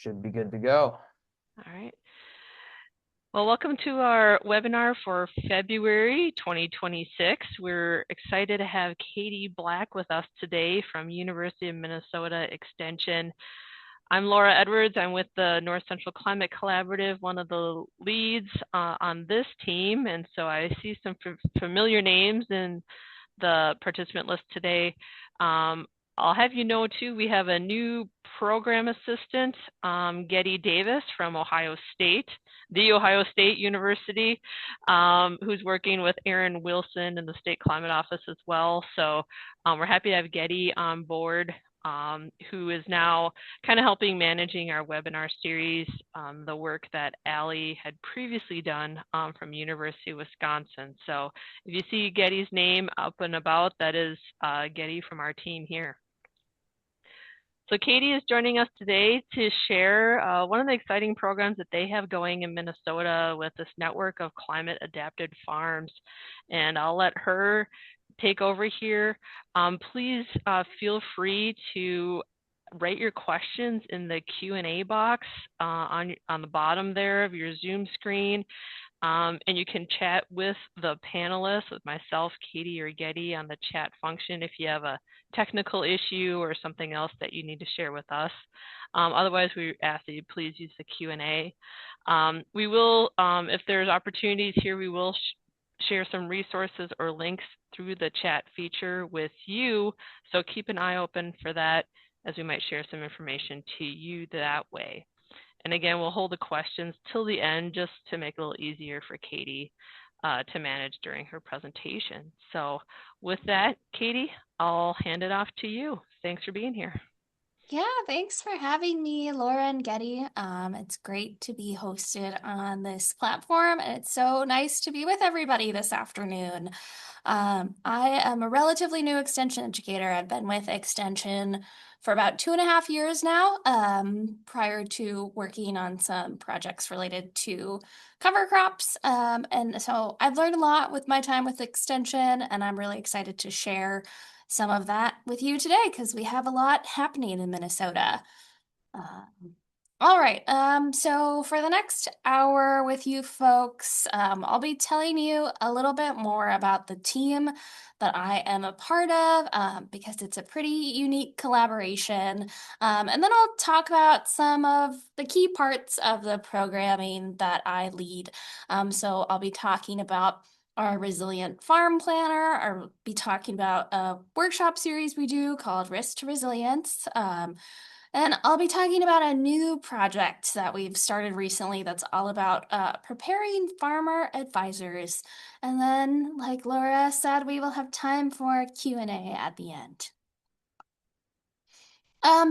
should be good to go. All right. Well, welcome to our webinar for February 2026. We're excited to have Katie Black with us today from University of Minnesota Extension. I'm Laura Edwards. I'm with the North Central Climate Collaborative, one of the leads on this team. And so I see some familiar names in the participant list today. I'll have you know too, we have a new program assistant, Getty Davis from Ohio State, the Ohio State University, who's working with Aaron Wilson in the State Climate Office as well. So we're happy to have Getty on board, who is now kind of helping managing our webinar series, the work that Allie had previously done from University of Wisconsin. So if you see Getty's name up and about, that is Getty from our team here. So Katie is joining us today to share one of the exciting programs that they have going in Minnesota with this network of climate adapted farms. And I'll let her take over here. Please feel free to write your questions in the Q&A box on the bottom there of your Zoom screen. And you can chat with the panelists, with myself, Katie, or Getty on the chat function if you have a technical issue or something else that you need to share with us. Otherwise, we ask that you please use the Q&A. We will, if there's opportunities here, we will share some resources or links through the chat feature with you. So keep an eye open for that, as we might share some information to you that way. And again, we'll hold the questions till the end just to make it a little easier for Katie to manage during her presentation. So with that, Katie, I'll hand it off to you. Thanks for being here. Yeah, thanks for having me, Laura and Getty. It's great to be hosted on this platform, and it's so nice to be with everybody this afternoon. I am a relatively new Extension educator. I've been with Extension for about 2.5 years now, prior to working on some projects related to cover crops. And so I've learned a lot with my time with Extension, and I'm really excited to share some of that with you today because we have a lot happening in Minnesota. All right, so for the next hour with you folks, I'll be telling you a little bit more about the team that I am a part of because it's a pretty unique collaboration. And then I'll talk about some of the key parts of the programming that I lead. So I'll be talking about our Resilient Farm Planner, or be talking about a workshop series we do called Risk to Resilience. And I'll be talking about a new project that we've started recently that's all about preparing farmer advisors. And then, like Laura said, we will have time for Q&A at the end.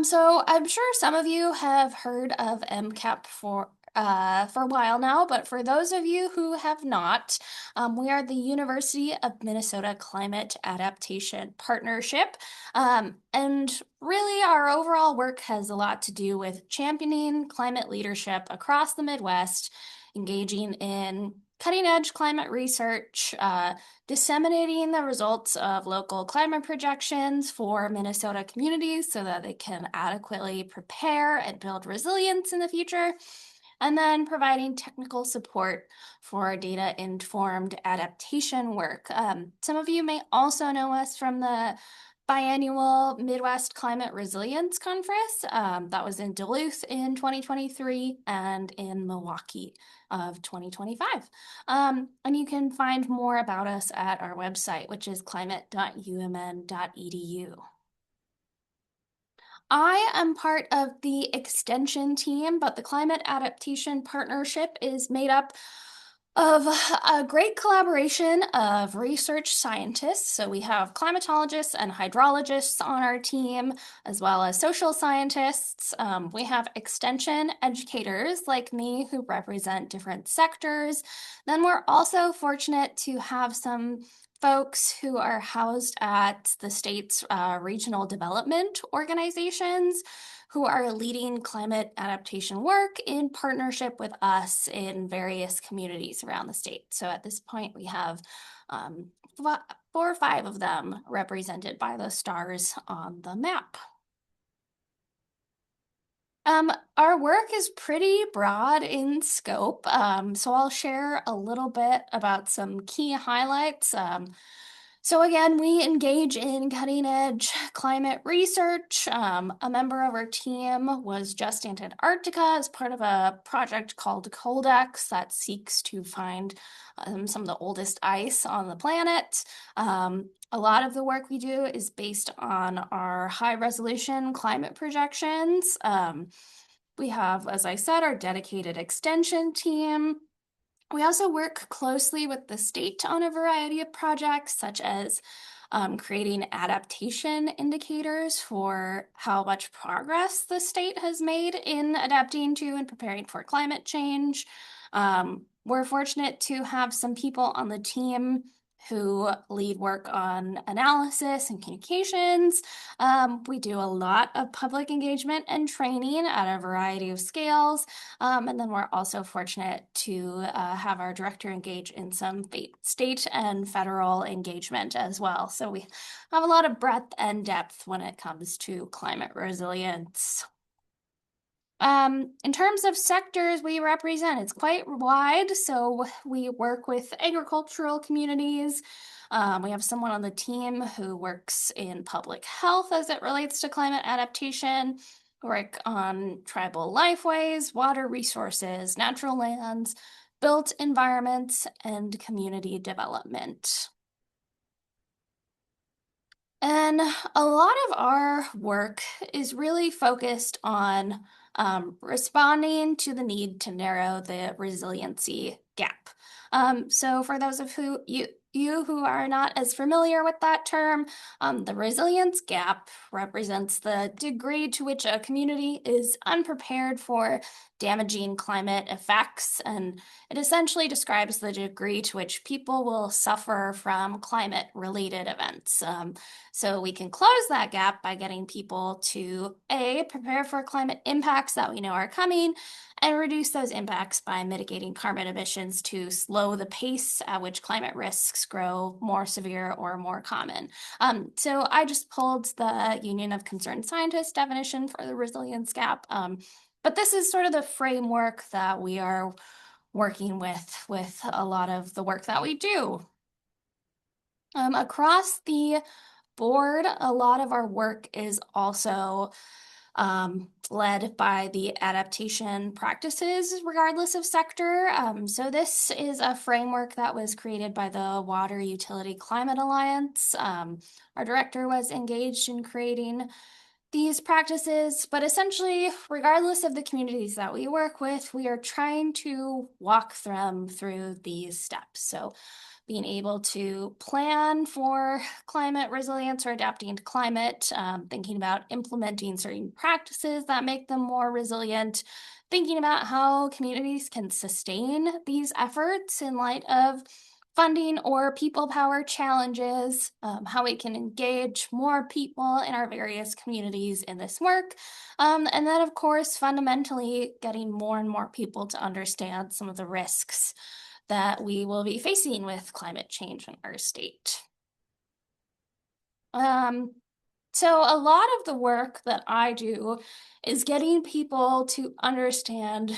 So I'm sure some of you have heard of MCAP for a while now, but for those of you who have not, we are the University of Minnesota Climate Adaptation Partnership. And really, our overall work has a lot to do with championing climate leadership across the Midwest, engaging in cutting-edge climate research, disseminating the results of local climate projections for Minnesota communities so that they can adequately prepare and build resilience in the future, and then providing technical support for data-informed adaptation work. Some of you may also know us from the biannual Midwest Climate Resilience Conference that was in Duluth in 2023 and in Milwaukee of 2025. And you can find more about us at our website, which is climate.umn.edu. I am part of the Extension team, but the Climate Adaptation Partnership is made up of a great collaboration of research scientists. So we have climatologists and hydrologists on our team, as well as social scientists. We have extension educators like me who represent different sectors. Then we're also fortunate to have some folks who are housed at the state's regional development organizations who are leading climate adaptation work in partnership with us in various communities around the state. So at this point, we have 4 or 5 of them represented by the stars on the map. Our work is pretty broad in scope, so I'll share a little bit about some key highlights. So again, we engage in cutting edge climate research. A member of our team was just in Antarctica as part of a project called Coldex that seeks to find some of the oldest ice on the planet. A lot of the work we do is based on our high resolution climate projections. We have, as I said, our dedicated extension team. We also work closely with the state on a variety of projects, such as creating adaptation indicators for how much progress the state has made in adapting to and preparing for climate change. We're fortunate to have some people on the team who lead work on analysis and communications. We do a lot of public engagement and training at a variety of scales. And then we're also fortunate to have our director engage in some state and federal engagement as well. So we have a lot of breadth and depth when it comes to climate resilience. In terms of sectors we represent, it's quite wide. So we work with agricultural communities. We have someone on the team who works in public health as it relates to climate adaptation. We work on tribal lifeways, water resources, natural lands, built environments, and community development. And a lot of our work is really focused on responding to the need to narrow the resiliency gap. So for those of you who are not as familiar with that term, the resilience gap represents the degree to which a community is unprepared for damaging climate effects, and it essentially describes the degree to which people will suffer from climate-related events. So we can close that gap by getting people to A, prepare for climate impacts that we know are coming, and reduce those impacts by mitigating carbon emissions to slow the pace at which climate risks grow more severe or more common. So I just pulled the Union of Concerned Scientists definition for the resilience gap. But this is sort of the framework that we are working with a lot of the work that we do. Across the board, a lot of our work is also led by the adaptation practices, regardless of sector. So this is a framework that was created by the Water Utility Climate Alliance. Our director was engaged in creating these practices, but essentially, regardless of the communities that we work with, we are trying to walk them through these steps. So being able to plan for climate resilience or adapting to climate, thinking about implementing certain practices that make them more resilient, thinking about how communities can sustain these efforts in light of funding or people power challenges, how we can engage more people in our various communities in this work, and then, of course, fundamentally getting more and more people to understand some of the risks that we will be facing with climate change in our state. So a lot of the work that I do is getting people to understand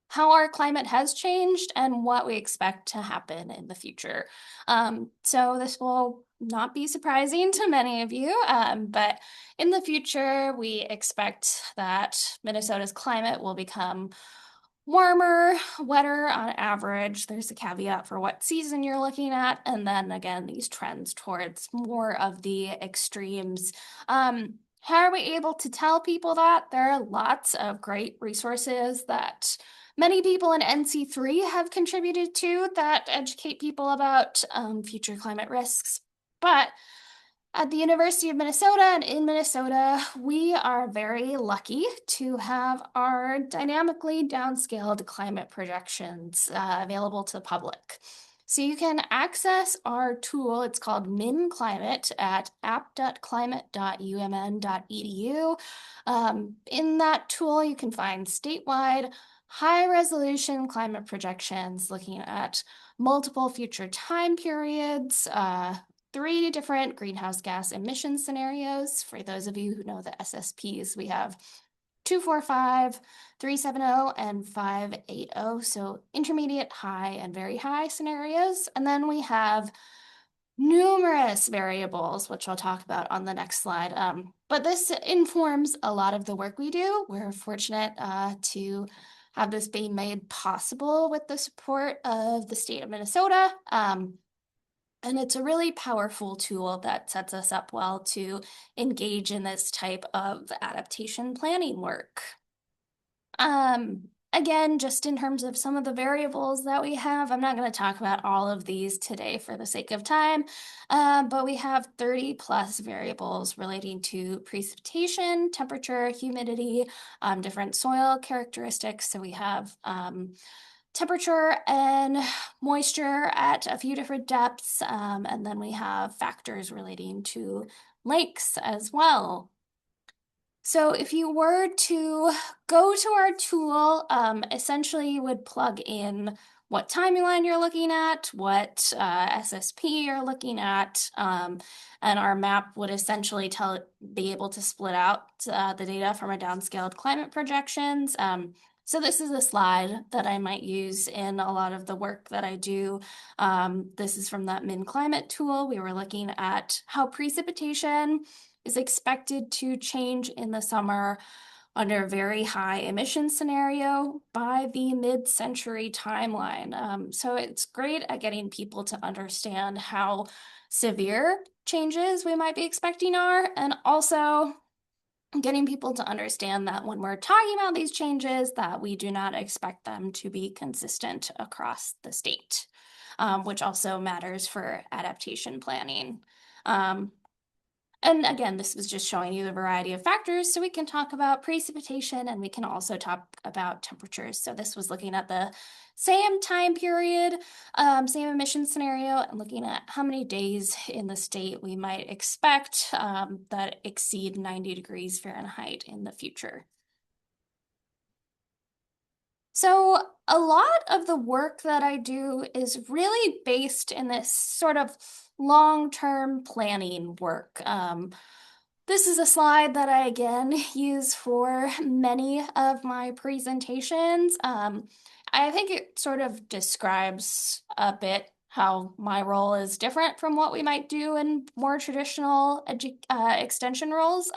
how our climate has changed and what we expect to happen in the future. So this will not be surprising to many of you, but in the future, we expect that Minnesota's climate will become warmer, wetter on average. There's a caveat for what season you're looking at. And then again, these trends towards more of the extremes. How are we able to tell people that? There are lots of great resources that many people in NC3 have contributed to that educate people about future climate risks. But at the University of Minnesota and in Minnesota, we are very lucky to have our dynamically downscaled climate projections available to the public. So you can access our tool, it's called MinClimate, at app.climate.umn.edu. In that tool, you can find statewide high-resolution climate projections looking at multiple future time periods, 3 different greenhouse gas emission scenarios. For those of you who know the SSPs, we have 245, 370, and 580. So intermediate, high, and very high scenarios. And then we have numerous variables, which I'll talk about on the next slide. But this informs a lot of the work we do. We're fortunate to have this being made possible with the support of the state of Minnesota. And it's a really powerful tool that sets us up well to engage in this type of adaptation planning work. Again, just in terms of some of the variables that we have, I'm not going to talk about all of these today for the sake of time, but we have 30 plus variables relating to precipitation, temperature, humidity, different soil characteristics. So we have temperature and moisture at a few different depths, and then we have factors relating to lakes as well. So if you were to go to our tool, essentially you would plug in what timeline you're looking at, what SSP you're looking at, and our map would essentially be able to split out the data from our downscaled climate projections. So this is a slide that I might use in a lot of the work that I do. This is from that MinClimate tool. We were looking at how precipitation is expected to change in the summer under a very high emission scenario by the mid-century timeline. So it's great at getting people to understand how severe changes we might be expecting are, and also getting people to understand that when we're talking about these changes, that we do not expect them to be consistent across the state, which also matters for adaptation planning. And again, this was just showing you the variety of factors, so we can talk about precipitation and we can also talk about temperatures. So this was looking at the same time period, same emission scenario, and looking at how many days in the state we might expect that exceed 90 degrees Fahrenheit in the future. So a lot of the work that I do is really based in this sort of long-term planning work. This is a slide that I, again, use for many of my presentations. I think it sort of describes a bit how my role is different from what we might do in more traditional extension roles.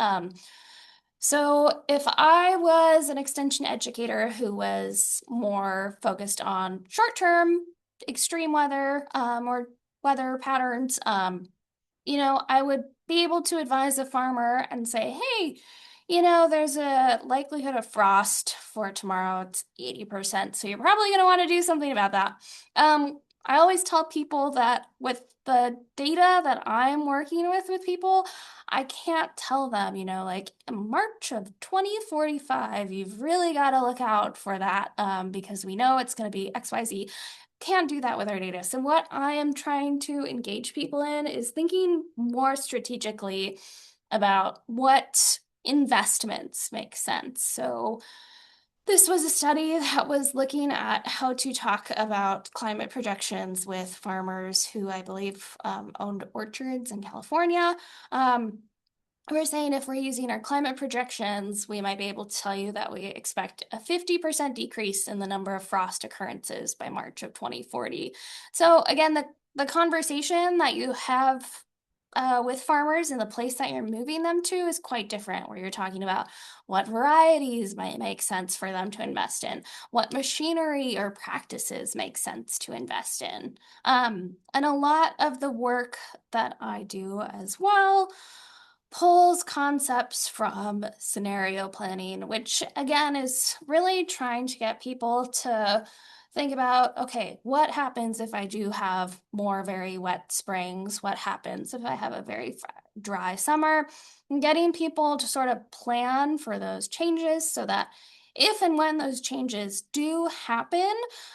So if I was an extension educator who was more focused on short-term extreme weather or weather patterns, I would be able to advise a farmer and say, hey, there's a likelihood of frost for tomorrow. It's 80%, so you're probably going to want to do something about that. I always tell people that with the data that I'm working with people, I can't tell them, like in March of 2045, you've really got to look out for that because we know it's going to be XYZ. Can't do that with our data. So what I am trying to engage people in is thinking more strategically about what investments make sense. So this was a study that was looking at how to talk about climate projections with farmers who I believe owned orchards in California. We're saying if we're using our climate projections, we might be able to tell you that we expect a 50% decrease in the number of frost occurrences by March of 2040. So again, the conversation that you have with farmers in the place that you're moving them to is quite different, where you're talking about what varieties might make sense for them to invest in, what machinery or practices make sense to invest in. And a lot of the work that I do as well pulls concepts from scenario planning, which again is really trying to get people to think about, okay, what happens if I do have more very wet springs? What happens if I have a very dry summer? And getting people to sort of plan for those changes so that if and when those changes do happen,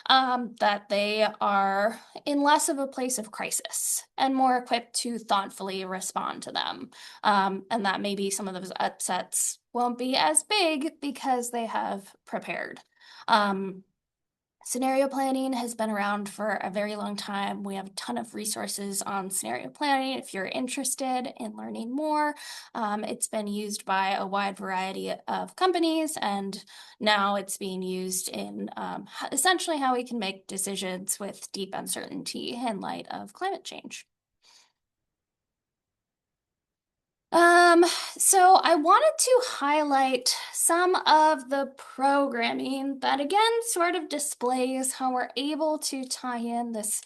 that they are in less of a place of crisis and more equipped to thoughtfully respond to them. And that maybe some of those upsets won't be as big because they have prepared. Scenario planning has been around for a very long time. We have a ton of resources on scenario planning if you're interested in learning more. It's been used by a wide variety of companies, and now it's being used in essentially how we can make decisions with deep uncertainty in light of climate change. Um, so I wanted to highlight some of the programming that again sort of displays how we're able to tie in this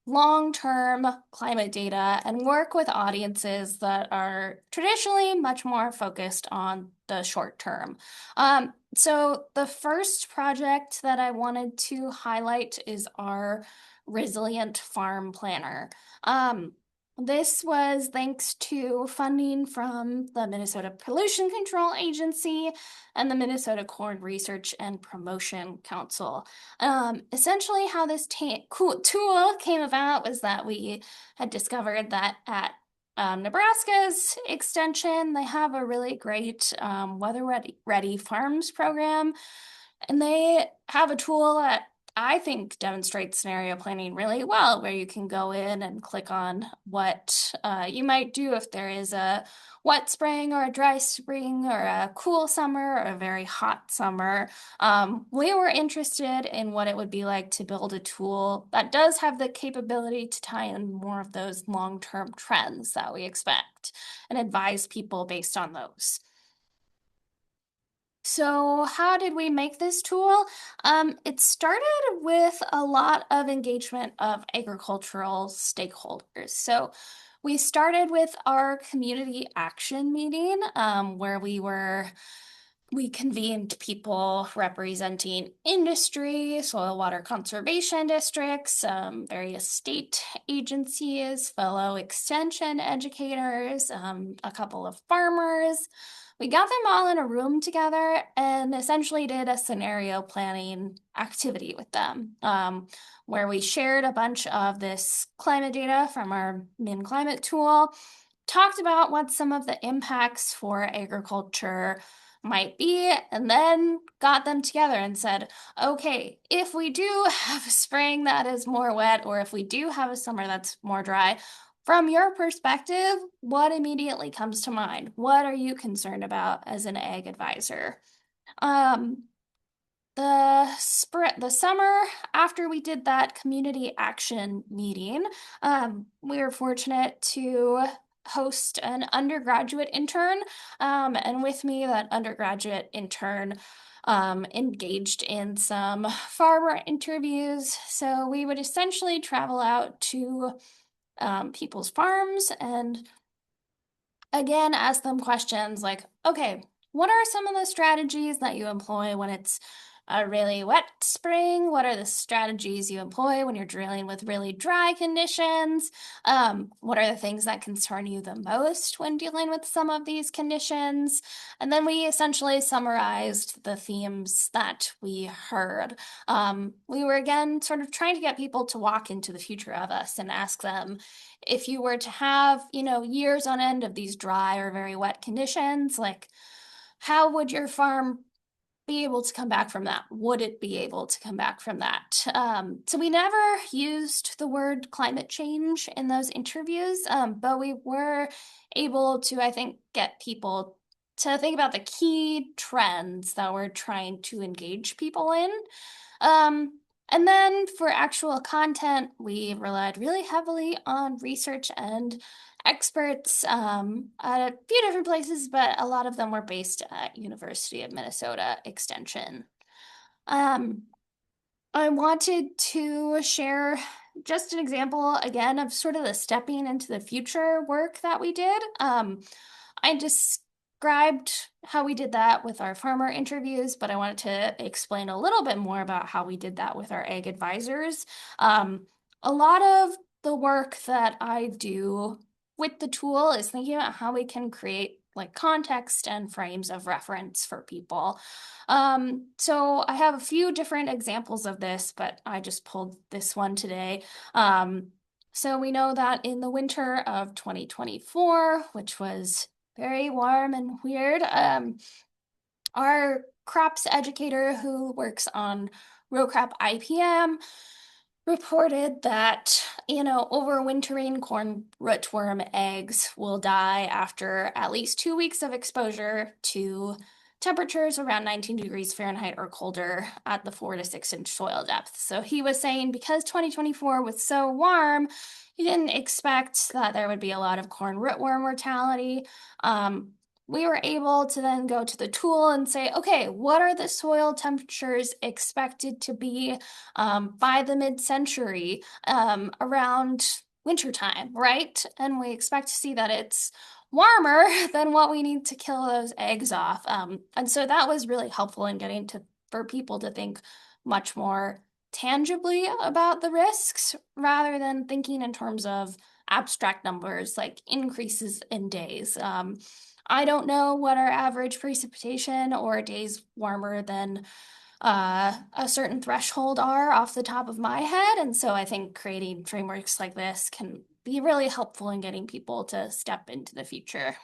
long-term climate data and work with audiences that are traditionally much more focused on the short term. So the first project that I wanted to highlight is our Resilient Farm Planner. This was thanks to funding from the Minnesota Pollution Control Agency and the Minnesota Corn Research and Promotion Council. Essentially, how this tool came about was that we had discovered that at Nebraska's Extension, they have a really great weather ready farms program, and they have a tool that I think demonstrates scenario planning really well, where you can go in and click on what you might do if there is a wet spring or a dry spring or a cool summer or a very hot summer. We were interested in what it would be like to build a tool that does have the capability to tie in more of those long-term trends that we expect and advise people based on those. So, how did we make this tool? It started with a lot of engagement of agricultural stakeholders. So, we started with our community action meeting, where we convened people representing industry, soil water conservation districts, various state agencies, fellow extension educators, a couple of farmers. We got them all in a room together and essentially did a scenario planning activity with them, where we shared a bunch of this climate data from our MinClimate tool, talked about what some of the impacts for agriculture might be, and then got them together and said, okay, if we do have a spring that is more wet, or if we do have a summer that's more dry, from your perspective, what immediately comes to mind? What are you concerned about as an ag advisor? Um, the summer after we did that community action meeting, we were fortunate to host an undergraduate intern. And with me, that undergraduate intern engaged in some farmer interviews. So we would essentially travel out to people's farms and again ask them questions like, okay, what are some of the strategies that you employ when it's a really wet spring? What are the strategies you employ when you're dealing with really dry conditions? What are the things that concern you the most when dealing with some of these conditions? And then we essentially summarized the themes that we heard. We were again sort of trying to get people to walk into the future of us and ask them, if you were to have, years on end of these dry or very wet conditions, like how would your farm be able to come back from that? Would it be able to come back from that? So we never used the word climate change in those interviews, but we were able to, I think, get people to think about the key trends that we're trying to engage people in. And then for actual content, we relied really heavily on research and experts at a few different places, but a lot of them were based at University of Minnesota Extension. Um, I wanted to share just an example again of sort of the stepping into the future work that we did. I described how we did that with our farmer interviews, but I wanted to explain a little bit more about how we did that with our ag advisors. A lot of the work that I do with the tool is thinking about how we can create like context and frames of reference for people. So I have a few different examples of this, but I just pulled this one today. So we know that in the winter of 2024, which was very warm and weird, our crops educator who works on row crop IPM reported that, overwintering corn rootworm eggs will die after at least 2 weeks of exposure to temperatures around 19 degrees Fahrenheit or colder at the 4 to 6 inch soil depth. So he was saying because 2024 was so warm, he didn't expect that there would be a lot of corn rootworm mortality. Um, we were able to then go to the tool and say, okay, what are the soil temperatures expected to be by the mid-century around wintertime, right? And we expect to see that it's warmer than what we need to kill those eggs off. And so that was really helpful in getting to for people to think much more tangibly about the risks rather than thinking in terms of abstract numbers like increases in days. I don't know what our average precipitation or days warmer than a certain threshold are off the top of my head. And so I think creating frameworks like this can be really helpful in getting people to step into the future.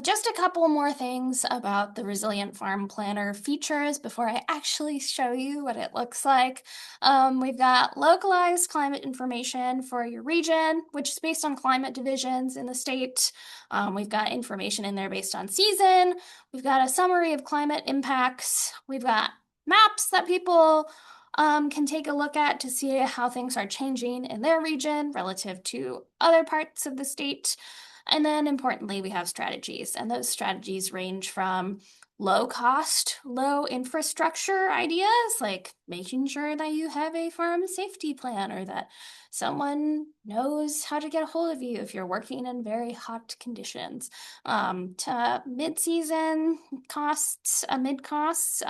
Just a couple more things about the Resilient Farm Planner features before I actually show you what it looks like. We've got localized climate information for your region, which is based on climate divisions in the state. We've got information in there based on season. We've got a summary of climate impacts. We've got maps that people can take a look at to see how things are changing in their region relative to other parts of the state. And then importantly, we have strategies, and those strategies range from low cost, low infrastructure ideas, like making sure that you have a farm safety plan or that someone knows how to get a hold of you if you're working in very hot conditions, to mid-season costs, mid costs,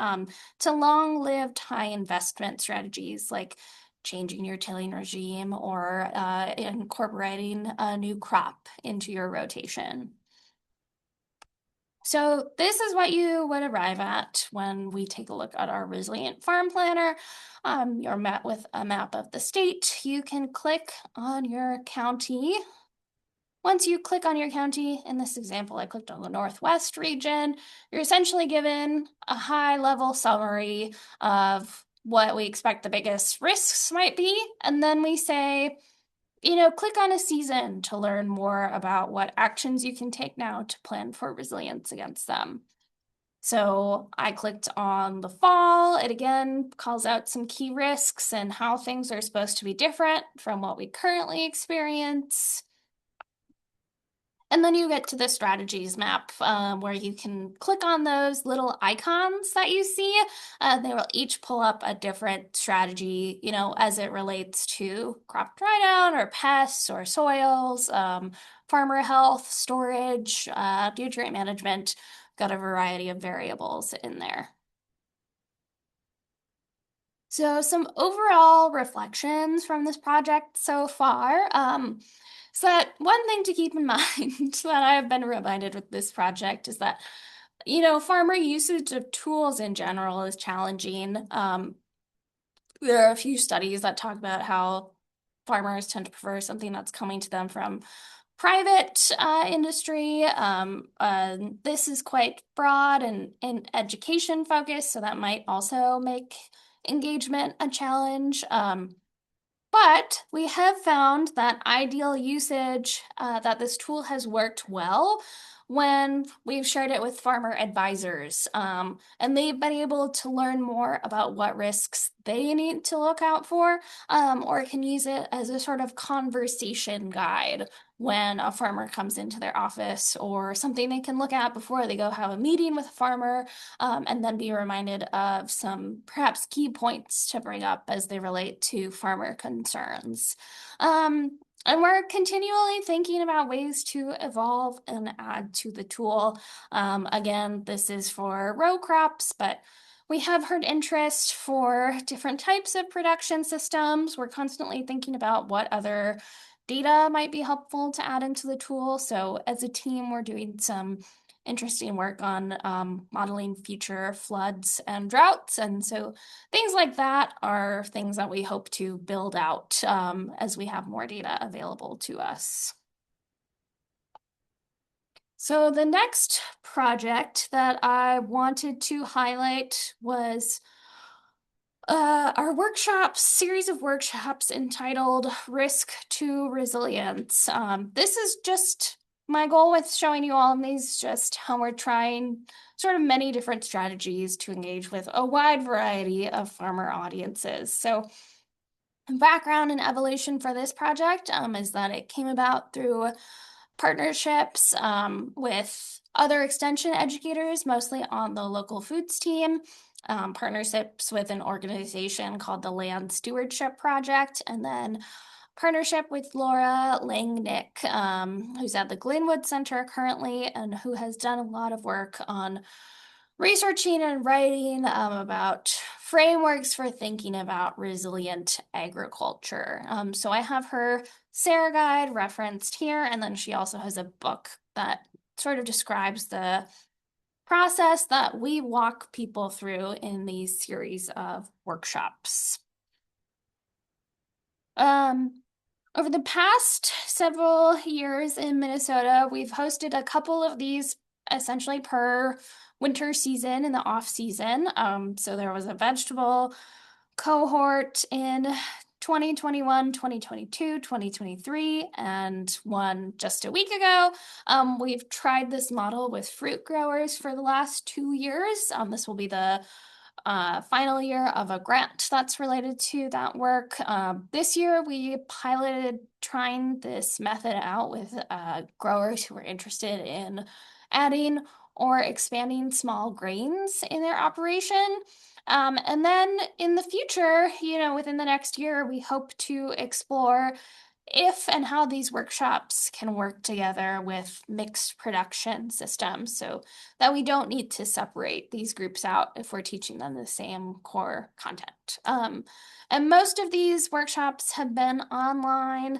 to long-lived high investment strategies like changing your tilling regime or incorporating a new crop into your rotation. So this is what you would arrive at when we take a look at our Resilient Farm Planner. You're met with a map of the state. You can click on your county. Once you click on your county, in this example, I clicked on the Northwest region, you're essentially given a high-level summary of what we expect the biggest risks might be. And then we say, click on a season to learn more about what actions you can take now to plan for resilience against them. So I clicked on the fall. It again calls out some key risks and how things are supposed to be different from what we currently experience. And then you get to the strategies map where you can click on those little icons that you see. They will each pull up a different strategy, as it relates to crop dry down or pests or soils, farmer health, storage, nutrient management. Got a variety of variables in there. So some overall reflections from this project so far. So that one thing to keep in mind that I've been reminded with this project is that, farmer usage of tools in general is challenging. There are a few studies that talk about how farmers tend to prefer something that's coming to them from private industry. This is quite broad and education focused, so that might also make engagement a challenge. But we have found that ideal usage, that this tool has worked well when we've shared it with farmer advisors. And they've been able to learn more about what risks they need to look out for, or can use it as a sort of conversation guide when a farmer comes into their office or something they can look at before they go have a meeting with a farmer, and then be reminded of some perhaps key points to bring up as they relate to farmer concerns. And we're continually thinking about ways to evolve and add to the tool. Again, this is for row crops, but we have heard interest for different types of production systems. We're constantly thinking about what other data might be helpful to add into the tool. So as a team, we're doing some interesting work on modeling future floods and droughts. And so things like that are things that we hope to build out as we have more data available to us. So the next project that I wanted to highlight was our series of workshops entitled Risk to Resilience. This is just my goal with showing you all of these, just how we're trying sort of many different strategies to engage with a wide variety of farmer audiences. So background and evolution for this project is that it came about through partnerships with other extension educators, mostly on the local foods team, partnerships with an organization called the Land Stewardship Project, and then partnership with Laura Langnick, who's at the Glenwood Center currently and who has done a lot of work on researching and writing about frameworks for thinking about resilient agriculture. So I have her Sarah Guide referenced here, and then she also has a book that sort of describes the process that we walk people through in these series of workshops. Over the past several years in Minnesota, we've hosted a couple of these essentially per winter season in the off season. So there was a vegetable cohort in 2021, 2022, 2023, and one just a week ago. We've tried this model with fruit growers for the last 2 years. This will be the final year of a grant that's related to that work. This year, we piloted trying this method out with growers who were interested in adding or expanding small grains in their operation. And then in the future, within the next year, we hope to explore if and how these workshops can work together with mixed production systems so that we don't need to separate these groups out if we're teaching them the same core content. And most of these workshops have been online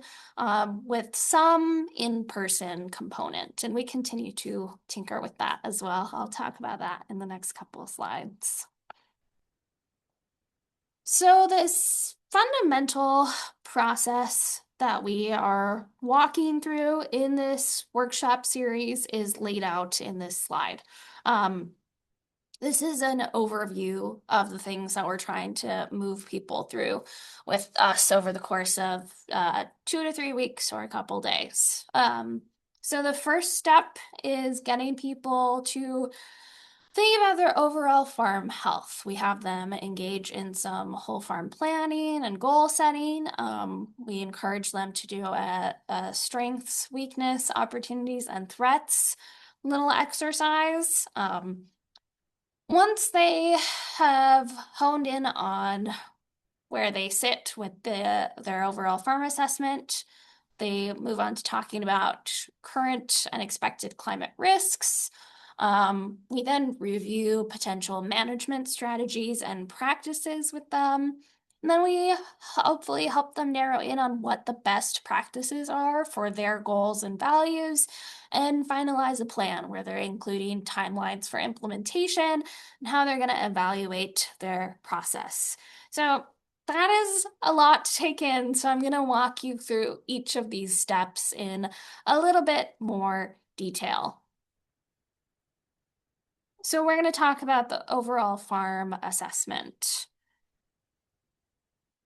with some in-person component, and we continue to tinker with that as well. I'll talk about that in the next couple of slides. So this fundamental process that we are walking through in this workshop series is laid out in this slide. This is an overview of the things that we're trying to move people through with us over the course of 2 to 3 weeks or a couple days. So the first step is getting people to think about their overall farm health. We have them engage in some whole farm planning and goal setting. We encourage them to do a strengths, weakness, opportunities, and threats little exercise. Once they have honed in on where they sit with their overall farm assessment, they move on to talking about current and expected climate risks. We then review potential management strategies and practices with them. And then we hopefully help them narrow in on what the best practices are for their goals and values and finalize a plan where they're including timelines for implementation and how they're going to evaluate their process. So that is a lot to take in, so I'm going to walk you through each of these steps in a little bit more detail. So we're going to talk about the overall farm assessment.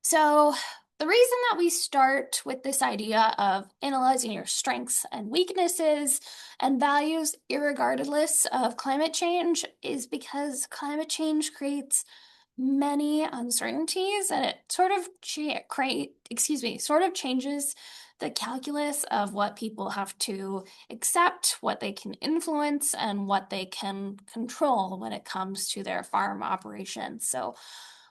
So the reason that we start with this idea of analyzing your strengths and weaknesses and values irregardless of climate change is because climate change creates many uncertainties and it sort of changes the calculus of what people have to accept, what they can influence, and what they can control when it comes to their farm operations. So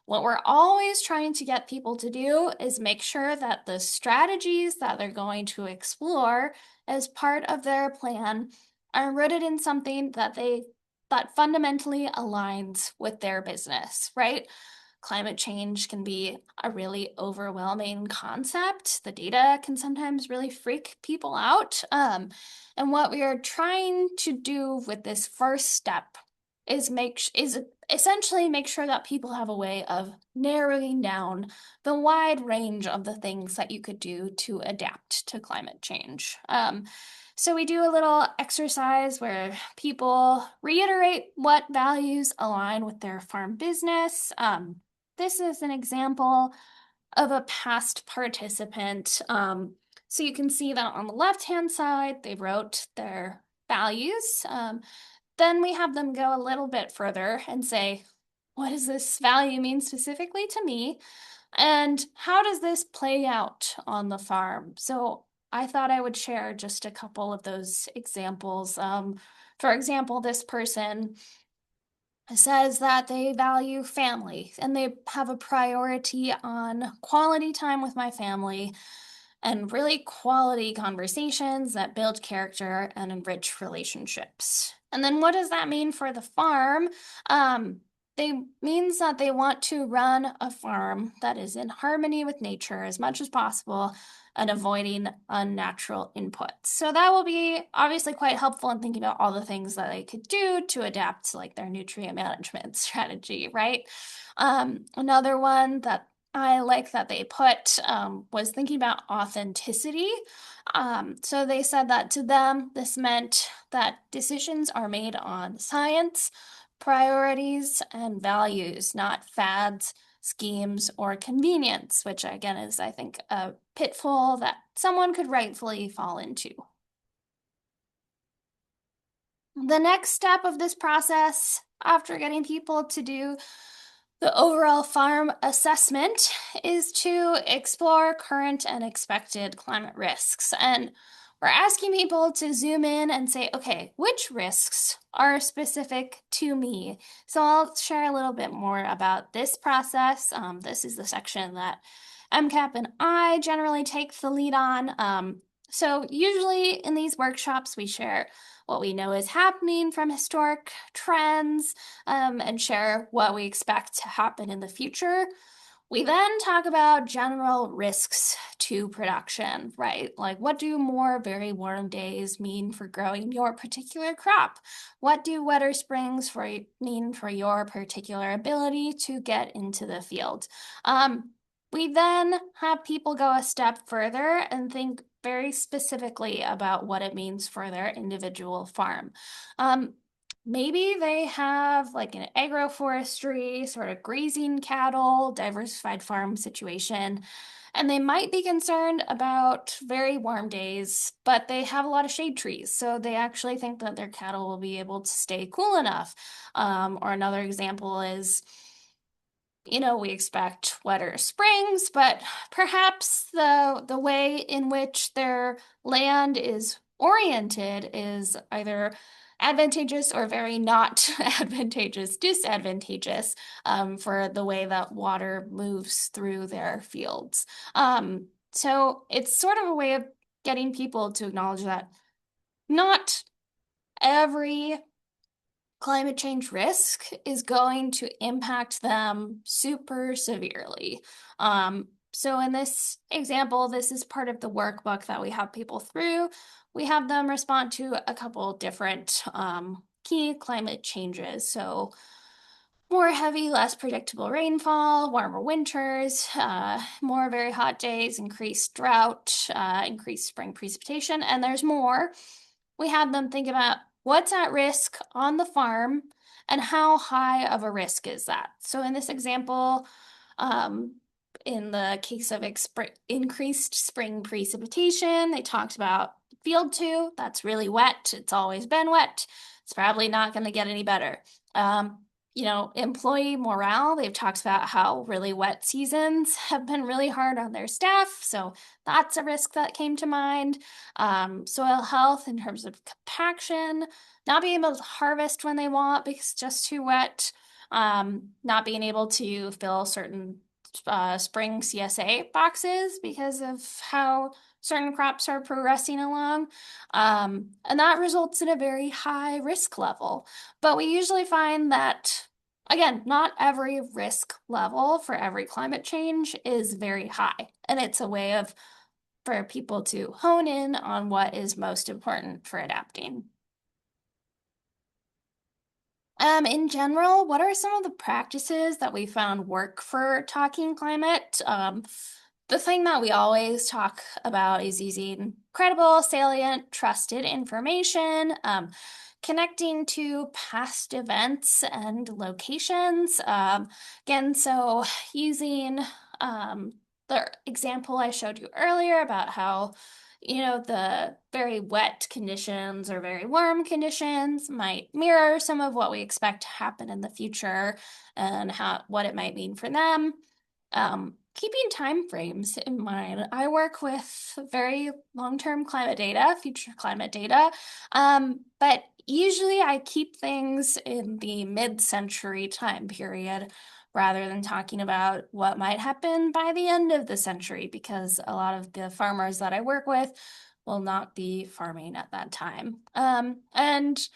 what we're always trying to get people to do is make sure that the strategies that they're going to explore as part of their plan are rooted in something that fundamentally aligns with their business, right? Climate change can be a really overwhelming concept. The data can sometimes really freak people out. And what we are trying to do with this first step is essentially make sure that people have a way of narrowing down the wide range of the things that you could do to adapt to climate change. So we do a little exercise where people reiterate what values align with their farm business. This is an example of a past participant. So you can see that on the left-hand side, they wrote their values. Then we have them go a little bit further and say, what does this value mean specifically to me? And how does this play out on the farm? So I thought I would share just a couple of those examples. For example, this person says that they value family and they have a priority on quality time with my family and really quality conversations that build character and enrich relationships. And then what does that mean for the farm? They means that they want to run a farm that is in harmony with nature as much as possible and avoiding unnatural inputs. So that will be obviously quite helpful in thinking about all the things that they could do to adapt to like their nutrient management strategy, right? Another one that I like that they put was thinking about authenticity. So they said that to them, this meant that decisions are made on science, priorities, and values, not fads, schemes, or convenience, which again is, I think, a pitfall that someone could rightfully fall into. The next step of this process, after getting people to do the overall farm assessment, is to explore current and expected climate risks. And we're asking people to zoom in and say, okay, which risks are specific to me? So I'll share a little bit more about this process. This is the section that MCAP and I generally take the lead on. So usually in these workshops, we share what we know is happening from historic trends, and share what we expect to happen in the future. We then talk about general risks to production, right? Like, what do more very warm days mean for growing your particular crop? What do wetter springs mean for your particular ability to get into the field? We then have people go a step further and think very specifically about what it means for their individual farm. Um, Maybe they have like an agroforestry, sort of grazing cattle, diversified farm situation, and they might be concerned about very warm days, but they have a lot of shade trees, so they actually think that their cattle will be able to stay cool enough. Or another example is, we expect wetter springs, but perhaps the way in which their land is oriented is either advantageous or very not advantageous, disadvantageous for the way that water moves through their fields. So it's sort of a way of getting people to acknowledge that not every climate change risk is going to impact them super severely. So in this example, this is part of the workbook that we have people through. We have them respond to a couple different key climate changes. So more heavy, less predictable rainfall, warmer winters, more very hot days, increased drought, increased spring precipitation, and there's more. We have them think about what's at risk on the farm and how high of a risk is that. So in this example, um, in the case of increased spring precipitation, they talked about field 2, that's really wet. It's always been wet. It's probably not going to get any better. Employee morale, they've talked about how really wet seasons have been really hard on their staff. So that's a risk that came to mind. Soil health in terms of compaction, not being able to harvest when they want because it's just too wet, not being able to fill certain spring CSA boxes because of how certain crops are progressing along. And that results in a very high risk level. But we usually find that, again, not every risk level for every climate change is very high. And it's a way for people to hone in on what is most important for adapting. In general, what are some of the practices that we found work for talking climate? the thing that we always talk about is using credible, salient, trusted information, connecting to past events and locations. Again, so using the example I showed you earlier about how, the very wet conditions or very warm conditions might mirror some of what we expect to happen in the future and what it might mean for them. Keeping time frames in mind. I work with very long-term climate data, future climate data, but usually I keep things in the mid-century time period rather than talking about what might happen by the end of the century, because a lot of the farmers that I work with will not be farming at that time. And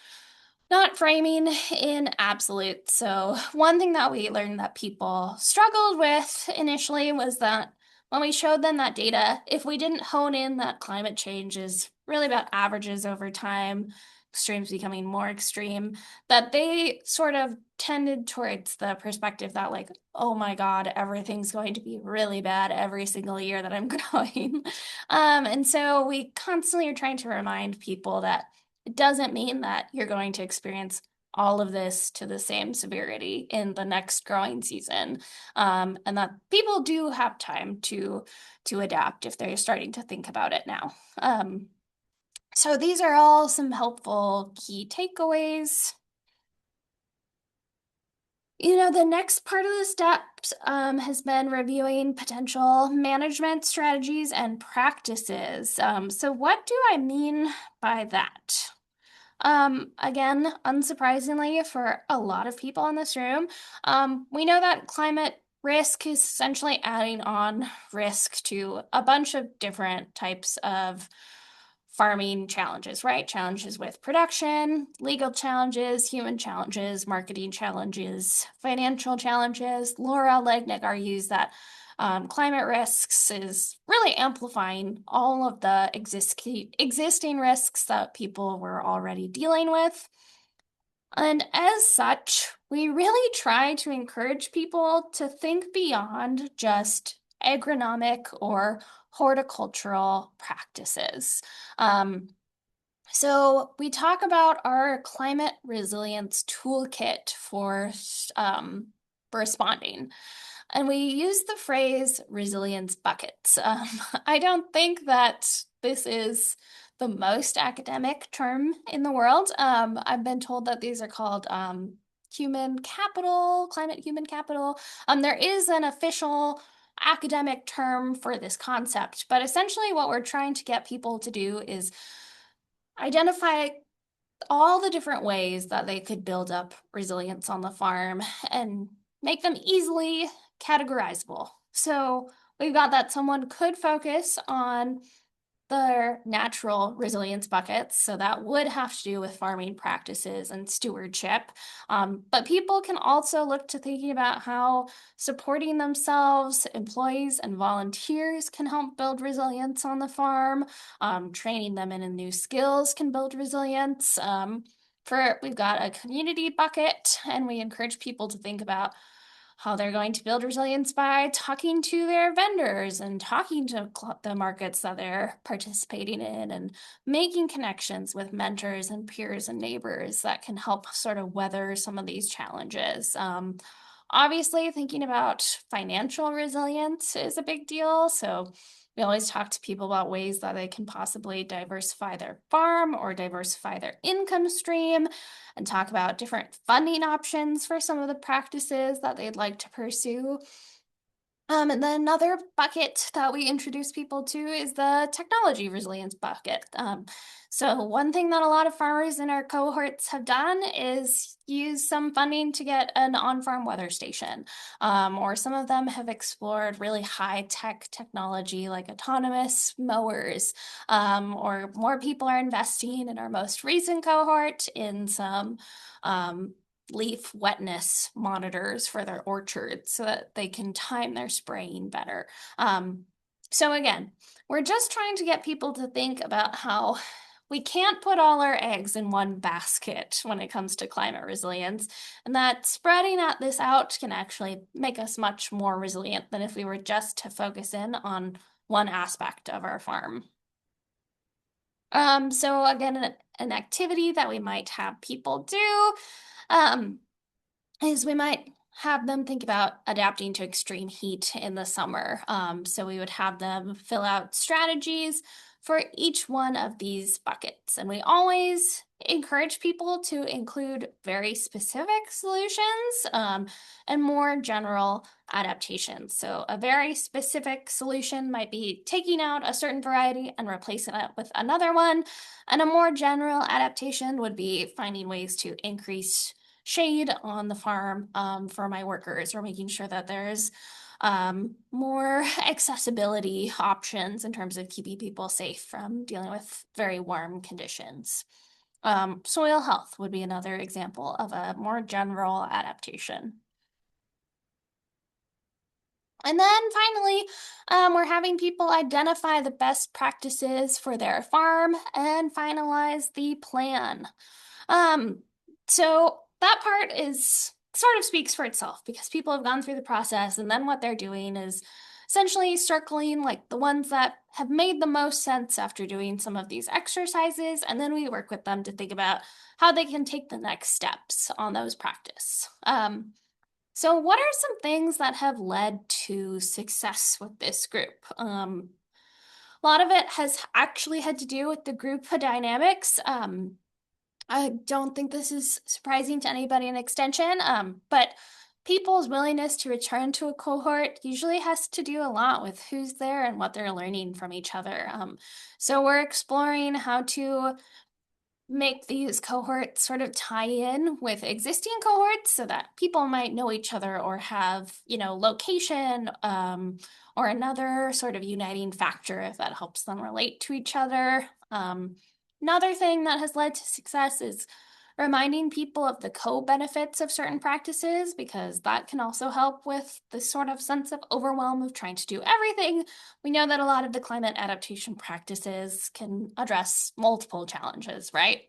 not framing in absolute. So, one thing that we learned that people struggled with initially was that when we showed them that data, if we didn't hone in that climate change is really about averages over time, extremes becoming more extreme, that they sort of tended towards the perspective that, like, oh my God, everything's going to be really bad every single year that I'm growing. And so we constantly are trying to remind people that it doesn't mean that you're going to experience all of this to the same severity in the next growing season, and that people do have time to adapt if they're starting to think about it now. So these are all some helpful key takeaways. The next part of the steps has been reviewing potential management strategies and practices. So what do I mean by that? Again, unsurprisingly for a lot of people in this room, we know that climate risk is essentially adding on risk to a bunch of different types of farming challenges, right? Challenges with production, legal challenges, human challenges, marketing challenges, financial challenges. Laura Legnick argues that climate risks is really amplifying all of the existing risks that people were already dealing with. And as such, we really try to encourage people to think beyond just agronomic or horticultural practices. Um, so we talk about our climate resilience toolkit for responding. And we use the phrase resilience buckets. I don't think that this is the most academic term in the world. I've been told that these are called human capital, climate human capital. There is an official academic term for this concept, but essentially what we're trying to get people to do is identify all the different ways that they could build up resilience on the farm and make them easily categorizable. So we've got that someone could focus on their natural resilience buckets. So that would have to do with farming practices and stewardship. But people can also look to thinking about how supporting themselves, employees, and volunteers can help build resilience on the farm. Training them in new skills can build resilience. We've got a community bucket, and we encourage people to think about how they're going to build resilience by talking to their vendors and talking to the markets that they're participating in and making connections with mentors and peers and neighbors that can help sort of weather some of these challenges. Obviously, thinking about financial resilience is a big deal. So we always talk to people about ways that they can possibly diversify their farm or diversify their income stream and talk about different funding options for some of the practices that they'd like to pursue. And then another bucket that we introduce people to is the technology resilience bucket. So one thing that a lot of farmers in our cohorts have done is use some funding to get an on-farm weather station. Or some of them have explored really high-tech technology like autonomous mowers. Or more people are investing in our most recent cohort in some leaf wetness monitors for their orchards so that they can time their spraying better. So again, we're just trying to get people to think about how we can't put all our eggs in one basket when it comes to climate resilience, and that spreading this out can actually make us much more resilient than if we were just to focus in on one aspect of our farm. So again, an activity that we might have people do, um, is we might have them think about adapting to extreme heat in the summer. So we would have them fill out strategies for each one of these buckets. And we always encourage people to include very specific solutions, and more general adaptations. So a very specific solution might be taking out a certain variety and replacing it with another one. And a more general adaptation would be finding ways to increase shade on the farm, for my workers, or making sure that there's more accessibility options in terms of keeping people safe from dealing with very warm conditions. Soil health would be another example of a more general adaptation. And then finally, we're having people identify the best practices for their farm and finalize the plan. Um, so that part is sort of speaks for itself because people have gone through the process, and then what they're doing is essentially circling like the ones that have made the most sense after doing some of these exercises, and then we work with them to think about how they can take the next steps on those practice. So what are some things that have led to success with this group? A lot of it has actually had to do with the group dynamics. I don't think this is surprising to anybody in Extension, but people's willingness to return to a cohort usually has to do a lot with who's there and what they're learning from each other. So we're exploring how to make these cohorts sort of tie in with existing cohorts so that people might know each other or have, location, or another sort of uniting factor that helps them relate to each other. Another thing that has led to success is reminding people of the co-benefits of certain practices, because that can also help with this sort of sense of overwhelm of trying to do everything. We know that a lot of the climate adaptation practices can address multiple challenges, right?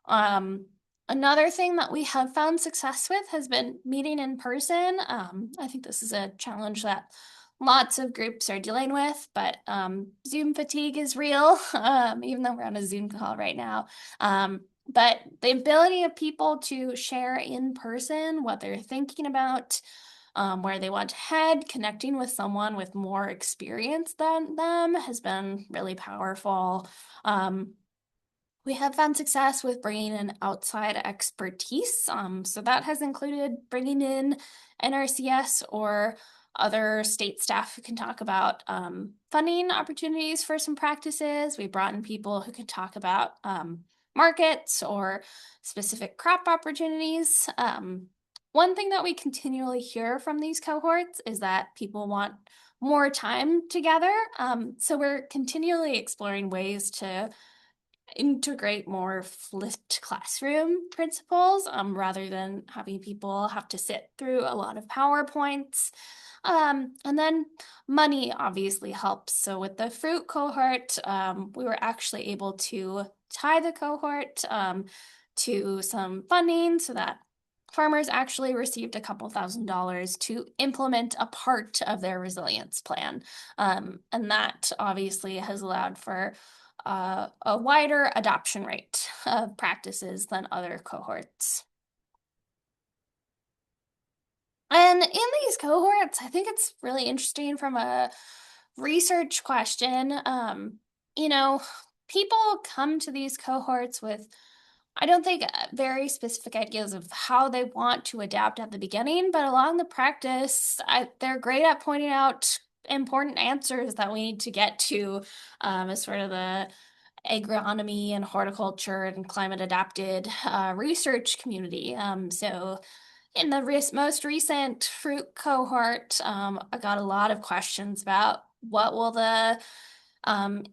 Um, Another thing that we have found success with has been meeting in person. I think this is a challenge that lots of groups are dealing with, but Zoom fatigue is real, even though we're on a Zoom call right now. But the ability of people to share in person what they're thinking about, where they want to head, connecting with someone with more experience than them has been really powerful. We have found success with bringing in outside expertise. So that has included bringing in NRCS or other state staff who can talk about funding opportunities for some practices. We brought in people who could talk about markets or specific crop opportunities. One thing that we continually hear from these cohorts is that people want more time together. So we're continually exploring ways to integrate more flipped classroom principles, rather than having people have to sit through a lot of PowerPoints. And then money obviously helps. So with the fruit cohort, we were actually able to tie the cohort to some funding so that farmers actually received a couple $1,000s to implement a part of their resilience plan. And that obviously has allowed for a wider adoption rate of practices than other cohorts. And in these cohorts, I think it's really interesting from a research question. You know, People come to these cohorts with, I don't think, very specific ideas of how they want to adapt at the beginning, but along the practice, they're great at pointing out important answers that we need to get to, as sort of the agronomy and horticulture and climate adapted research community. So in the most recent fruit cohort, I got a lot of questions about what will the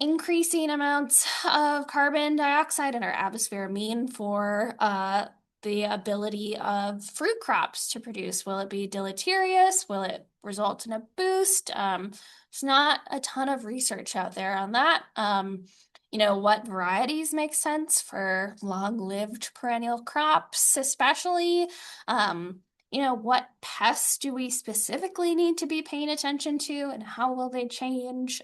increasing amounts of carbon dioxide in our atmosphere mean for the ability of fruit crops to produce. Will it be deleterious? Will it result in a boost? There's not a ton of research out there on that. what varieties make sense for long-lived perennial crops, especially. Um, what pests do we specifically need to be paying attention to and how will they change?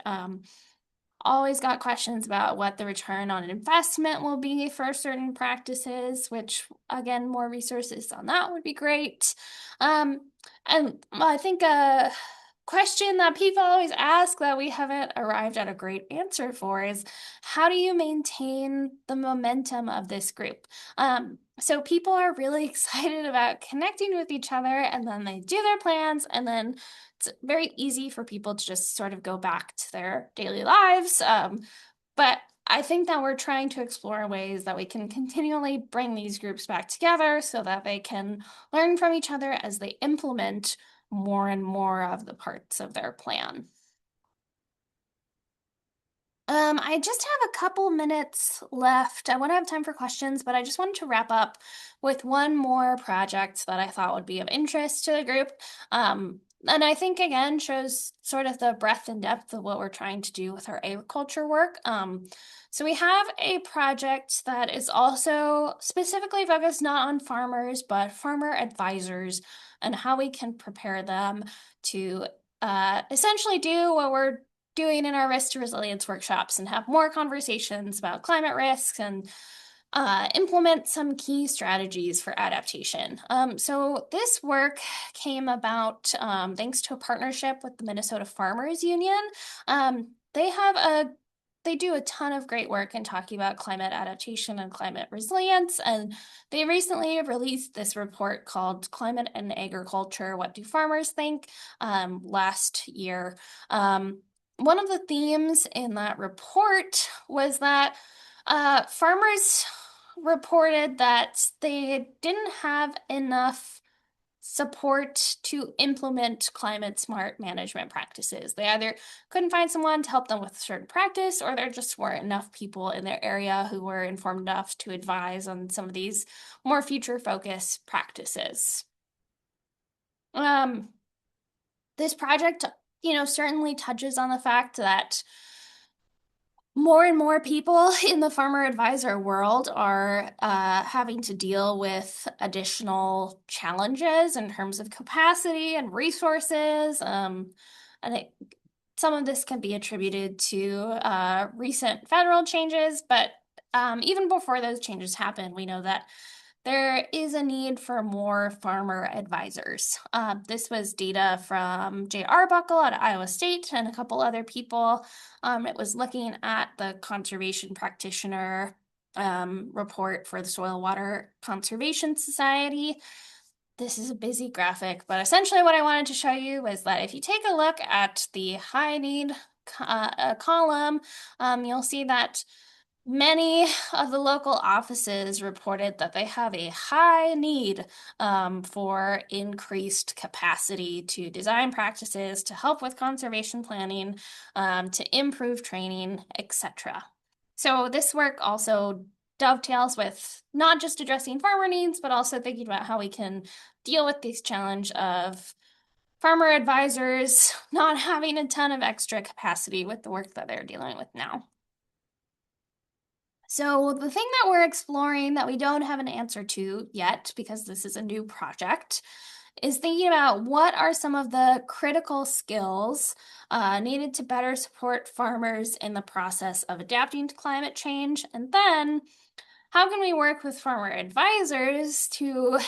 Always got questions about what the return on investment will be for certain practices, which again, more resources on that would be great. Um, and I think a question that people always ask that we haven't arrived at a great answer for is how do you maintain the momentum of this group? So people are really excited about connecting with each other and then they do their plans and then it's very easy for people to just sort of go back to their daily lives. But I think that we're trying to explore ways that we can continually bring these groups back together so that they can learn from each other as they implement more and more of the parts of their plan. I just have a couple minutes left. I want to have time for questions, but I just wanted to wrap up with one more project that I thought would be of interest to the group. And I think again shows sort of the breadth and depth of what we're trying to do with our agriculture work. So we have a project that is also specifically focused not on farmers, but farmer advisors and how we can prepare them to essentially do what we're doing in our risk to resilience workshops and have more conversations about climate risks and implement some key strategies for adaptation. So this work came about thanks to a partnership with the Minnesota Farmers Union. They have they do a ton of great work in talking about climate adaptation and climate resilience. And they recently released this report called Climate and Agriculture, What Do Farmers Think? Last year. One of the themes in that report was that farmers reported that they didn't have enough support to implement climate smart management practices. They either couldn't find someone to help them with a certain practice, or there just weren't enough people in their area who were informed enough to advise on some of these more future focused practices. Um, this project, certainly touches on the fact that more and more people in the farmer advisor world are having to deal with additional challenges in terms of capacity and resources. I think some of this can be attributed to recent federal changes, but even before those changes happen, we know that there is a need for more farmer advisors. This was data from J.R. Buckle at Iowa State and a couple other people. It was looking at the conservation practitioner report for the Soil Water Conservation Society. This is a busy graphic, but essentially what I wanted to show you was that if you take a look at the high need column, you'll see that many of the local offices reported that they have a high need for increased capacity to design practices, to help with conservation planning, to improve training, etc. So this work also dovetails with not just addressing farmer needs, but also thinking about how we can deal with this challenge of farmer advisors not having a ton of extra capacity with the work that they're dealing with now. So the thing that we're exploring that we don't have an answer to yet, because this is a new project, is thinking about what are some of the critical skills needed to better support farmers in the process of adapting to climate change, and then how can we work with farmer advisors to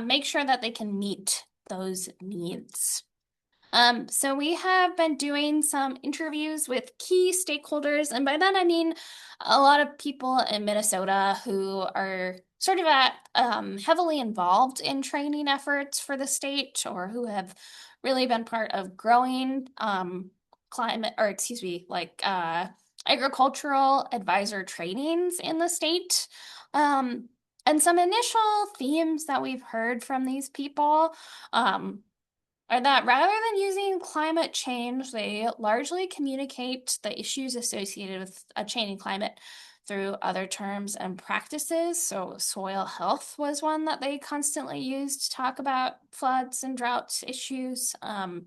make sure that they can meet those needs. So we have been doing some interviews with key stakeholders, and by that I mean a lot of people in Minnesota who are sort of heavily involved in training efforts for the state, or who have really been part of growing climate, or excuse me, like agricultural advisor trainings in the state. And some initial themes that we've heard from these people are that rather than using climate change, they largely communicate the issues associated with a changing climate through other terms and practices. So soil health was one that they constantly used to talk about floods and drought issues. Heard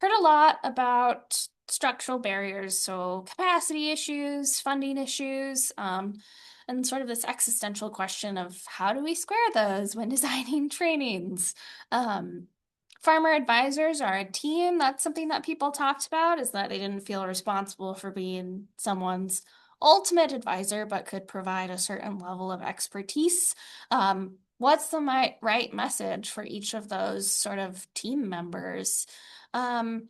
a lot about structural barriers, so capacity issues, funding issues, and sort of this existential question of how do we square those when designing trainings? Um, Farmer advisors are a team. That's something that people talked about, is that they didn't feel responsible for being someone's ultimate advisor, but could provide a certain level of expertise. What's the right message for each of those sort of team members? Um,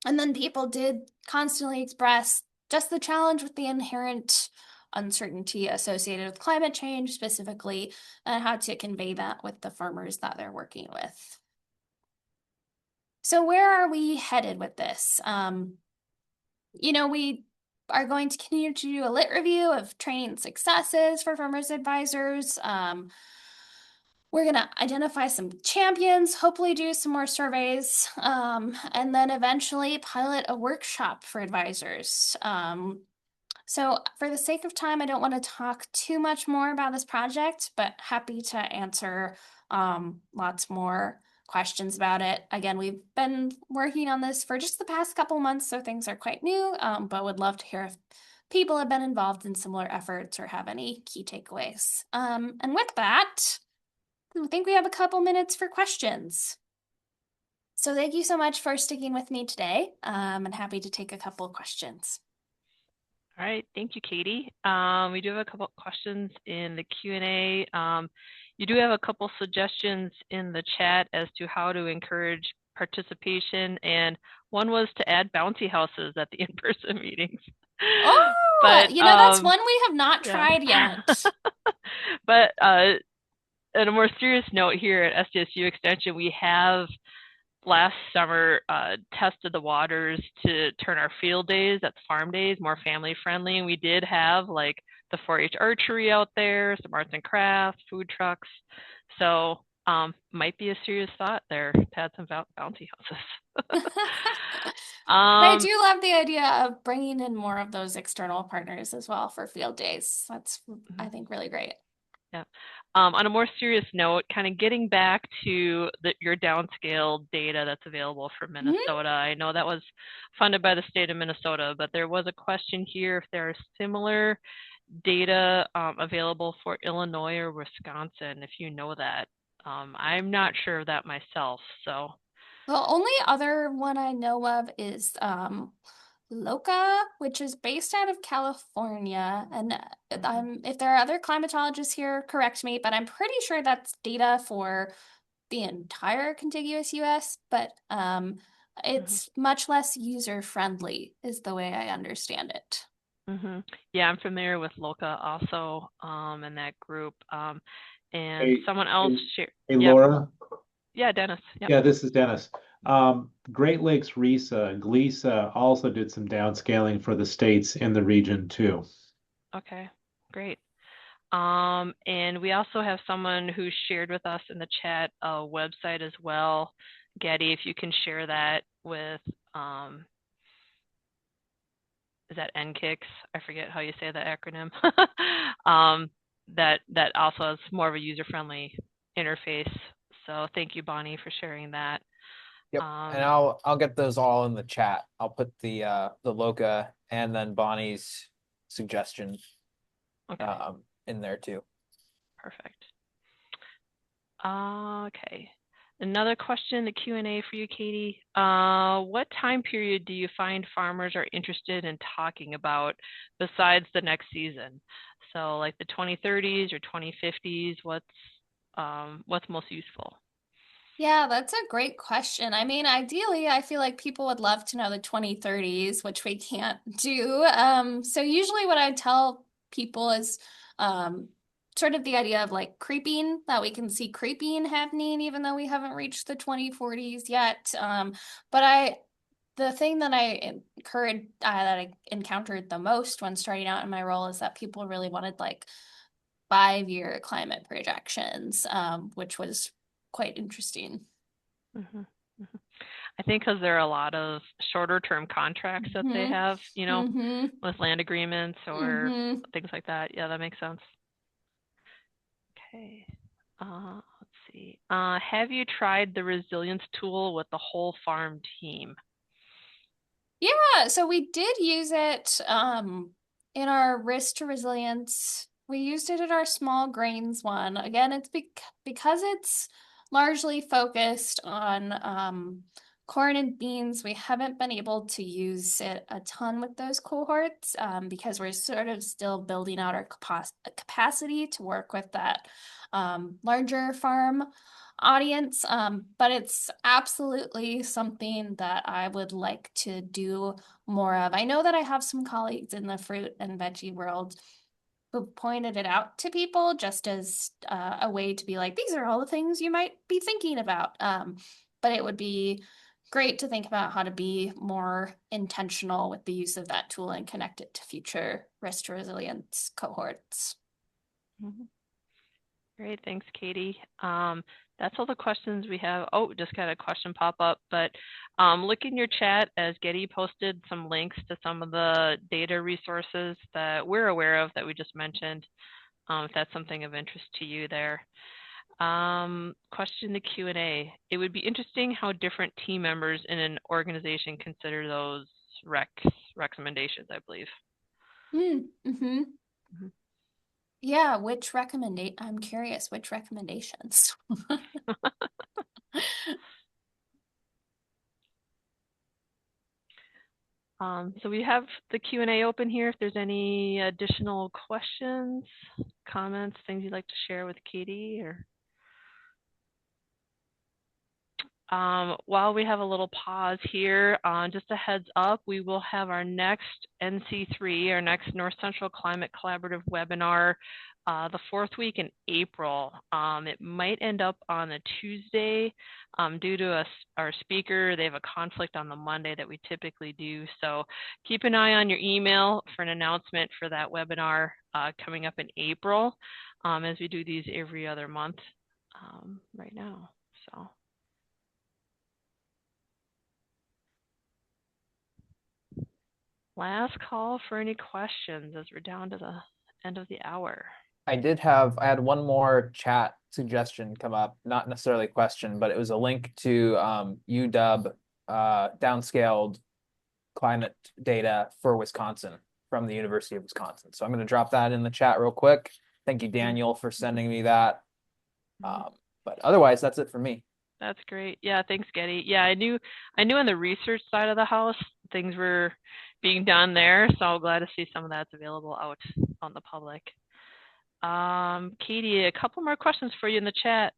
and then people did constantly express just the challenge with the inherent uncertainty associated with climate change specifically, and how to convey that with the farmers that they're working with. So where are we headed with this? We are going to continue to do a lit review of training successes for farmers advisors. We're going to identify some champions, hopefully do some more surveys, and then eventually pilot a workshop for advisors. So for the sake of time, I don't want to talk too much more about this project, but happy to answer lots more questions about it. Again, we've been working on this for just the past couple months, so things are quite new, but would love to hear if people have been involved in similar efforts or have any key takeaways. And with that, I think we have a couple minutes for questions. So thank you so much for sticking with me today. And happy to take a couple of questions. All right, thank you, Katie. We do have a couple questions in the Q&A. You do have a couple suggestions in the chat as to how to encourage participation, and one was to add bouncy houses at the in-person meetings. Oh, But that's one we have not yeah. tried yet. But on a more serious note, here at SDSU Extension, we have last summer tested the waters to turn our field days, that's farm days, more family friendly. And we did have like the 4-H archery out there, some arts and crafts, food trucks. So might be a serious thought there to add some bouncy houses. I do love the idea of bringing in more of those external partners as well for field days. That's, I think, really great. Yeah. On a more serious note, kind of getting back to your downscaled data that's available for Minnesota. I know that was funded by the state of Minnesota, but there was a question here if there are similar data available for Illinois or Wisconsin, if you know that. I'm not sure of that myself, so. The only other one I know of is Loca, which is based out of California. And if there are other climatologists here, correct me, but I'm pretty sure that's data for the entire contiguous US, but it's much less user friendly, is the way I understand it. Yeah, I'm familiar with Loca also in that group. And Hey, someone else shared. hey, Yep. Laura. Yeah, Dennis. Yep. Yeah, this is Dennis. Great Lakes RISA, GLISA also did some downscaling for the states in the region too. Okay, great. And we also have someone who shared with us in the chat a website as well. Getty, if you can share that with, is that NKICS? I forget how you say the acronym. That also has more of a user-friendly interface. So thank you, Bonnie, for sharing that. Yep, and I'll get those all in the chat. I'll put the Loca and then Bonnie's suggestion in there too. Perfect. Okay. Another question in the Q&A for you, Katie. What time period do you find farmers are interested in talking about besides the next season? So like the 2030s or 2050s, what's most useful? Yeah, that's a great question. I mean, ideally, I feel like people would love to know the 2030s, which we can't do. So usually what I tell people is sort of the idea of like creeping, that we can see creeping happening even though we haven't reached the 2040s yet. But the thing that I encountered the most when starting out in my role is that people really wanted like 5-year climate projections, which was quite interesting. Mm-hmm. Mm-hmm. I think because there are a lot of shorter term contracts that they have, with land agreements or things like that. Yeah, that makes sense. Okay. Let's see. Have you tried the resilience tool with the whole farm team? Yeah, so we did use it in our risk to resilience. We used it in our small grains one. Again, it's because it's largely focused on corn and beans. We haven't been able to use it a ton with those cohorts because we're sort of still building out our capacity to work with that larger farm audience. But it's absolutely something that I would like to do more of. I know that I have some colleagues in the fruit and veggie world who pointed it out to people just as a way to be like, these are all the things you might be thinking about. But it would be great to think about how to be more intentional with the use of that tool and connect it to future risk to resilience cohorts. Mhm. Great, thanks, Katie. That's all the questions we have. Oh, just got a question pop up, but look in your chat as Getty posted some links to some of the data resources that we're aware of that we just mentioned, if that's something of interest to you there. Question to Q&A. It would be interesting how different team members in an organization consider those recommendations, I believe. Mm-hmm. Yeah, I'm curious, which recommendations? So we have the Q&A open here. If there's any additional questions, comments, things you'd like to share with Katie, or while we have a little pause here, just a heads up, we will have our next NC3, our next North Central Climate Collaborative webinar the fourth week in April. It might end up on a Tuesday due to our speaker. They have a conflict on the Monday that we typically do. So keep an eye on your email for an announcement for that webinar coming up in April as we do these every other month right now. So. Last call for any questions as we're down to the end of the hour. I had one more chat suggestion come up, not necessarily a question, but it was a link to UW downscaled climate data for Wisconsin from the University of Wisconsin. So I'm going to drop that in the chat real quick. Thank you, Daniel, for sending me that. But otherwise, that's it for me. That's great. Yeah, thanks, Getty. Yeah, I knew on the research side of the house, things were being done there. So I'm glad to see some of that's available out on the public. Katie, a couple more questions for you in the chat.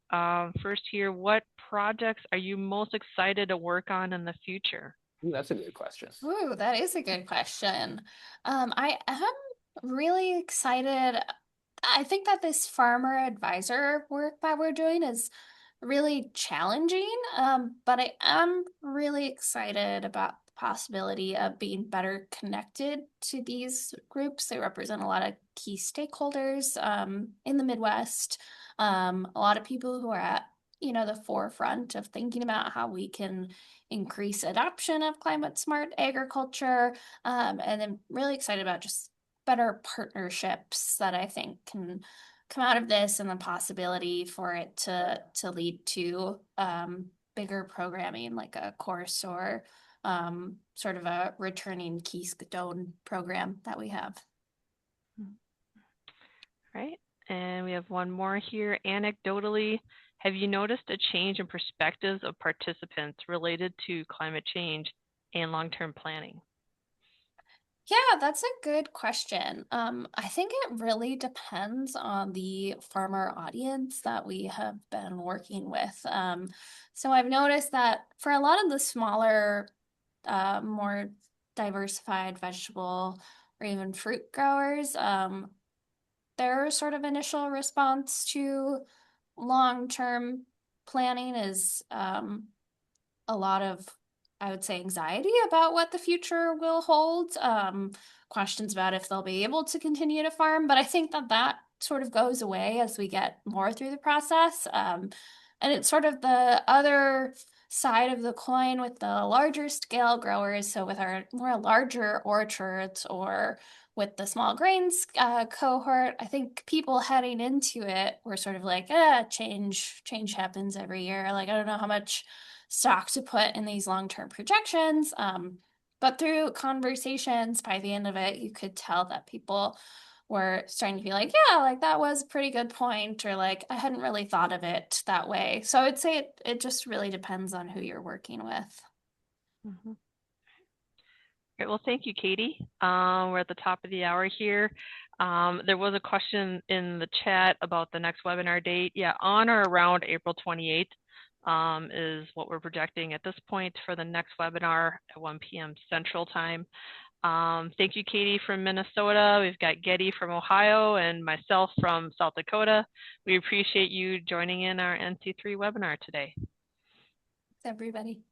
First here, what projects are you most excited to work on in the future? Ooh, that's a good question. Ooh, that is a good question. I am really excited. I think that this farmer advisor work that we're doing is really challenging, but I am really excited about the possibility of being better connected to these groups. They represent a lot of key stakeholders in the Midwest, a lot of people who are at the forefront of thinking about how we can increase adoption of climate smart agriculture, and I'm really excited about just better partnerships that I think can come out of this and the possibility for it to lead to bigger programming like a course or sort of a returning Keystone program that we have. Right. And we have one more here. Anecdotally, have you noticed a change in perspectives of participants related to climate change and long-term planning? Yeah, that's a good question. I think it really depends on the farmer audience that we have been working with. So I've noticed that for a lot of the smaller, more diversified vegetable or even fruit growers, their sort of initial response to long-term planning is a lot of, I would say, anxiety about what the future will hold, questions about if they'll be able to continue to farm. But I think that sort of goes away as we get more through the process. And it's sort of the other side of the coin with the larger scale growers. So with our more larger orchards or with the small grains cohort, I think people heading into it were sort of like, change happens every year. Like, I don't know how much stock to put in these long-term projections. But But through conversations, by the end of it, you could tell that people were starting to be like, yeah, like that was a pretty good point, or like I hadn't really thought of it that way. So I would say it just really depends on who you're working with. Mm-hmm. Great. Well, thank you, Katie. We're at the top of the hour here. There was a question in the chat about the next webinar date. Yeah, on or around April 28th is what we're projecting at this point for the next webinar at 1 p.m. Central Time. Thank you, Katie from Minnesota. We've got Getty from Ohio and myself from South Dakota. We appreciate you joining in our NC3 webinar today. Thanks, everybody.